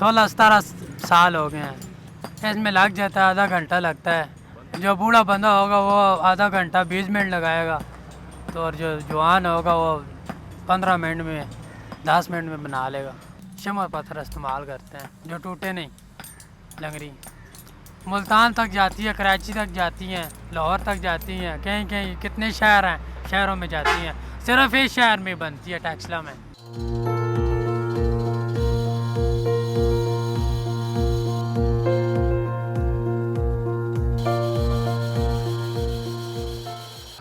16-17 साल हो गए हैं। इसमें लग जाता है, आधा घंटा लगता है। जो बूढ़ा बंदा होगा वो आधा घंटा 20 मिनट लगाएगा, तो और जो जवान होगा वो 15 मिनट में 10 मिनट में बना लेगा। शमर पत्थर इस्तेमाल करते हैं जो टूटे नहीं। लंगरी मुल्तान तक जाती है, कराची तक जाती हैं, लाहौर तक जाती हैं, कहीं कहीं कितने शहर हैं, शहरों में जाती हैं। सिर्फ इस शहर में बनती है, टैक्सला में।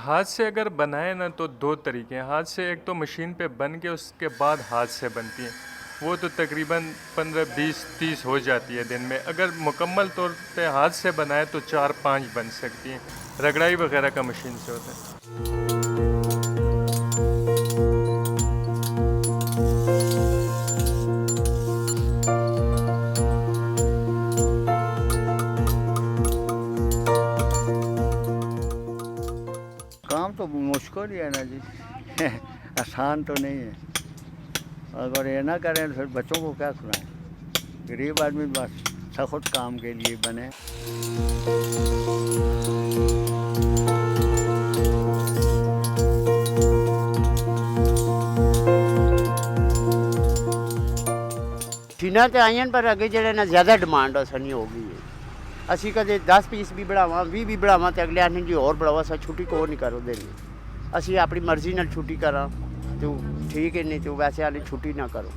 हाथ से अगर बनाए ना तो दो तरीके हैं। हाथ से एक तो मशीन पे बन के उसके बाद हाथ से बनती हैं, वो तो तकरीबन 15, 20, 30 हो जाती है दिन में। अगर मुकम्मल तौर पे हाथ से बनाए तो 4-5 बन सकती हैं। रगड़ाई वगैरह का मशीन से होता है। काम तो मुश्किल ही है ना जी आसान तो नहीं है। अगर ये ना करें तो फिर बच्चों को क्या सुनाएं। गरीब आदमी बस सख्त काम के लिए बने। मशीनां तो आईਆਂ पर अगे ਜਿਹੜੇ ना ज़्यादा डिमांड असनी हो गई है। ਅਸੀਂ ਕਦੇ 10 ਪੀਸ ਵੀ ਬਣਾਵਾਂ 20 ਵੀ ਬਣਾਵਾਂ ਤੇ ਅਗਲੇ ਆਖਣ ਜੀ ਹੋਰ ਬਣਾਵਾ ਸਾ ਛੁੱਟੀ ਕੋ ਨਹੀਂ ਕਰੋ ਦੇਣੀ। ਅਸੀਂ ਆਪਣੀ ਮਰਜ਼ੀ ਨਾਲ ਛੁੱਟੀ ਕਰਾਂ ਤੇ ਠੀਕ ਹੈ, ਨਹੀਂ ਤੇ ਵੈਸੇ ਆਲੀ ਛੁੱਟੀ ਨਾ ਕਰੋ।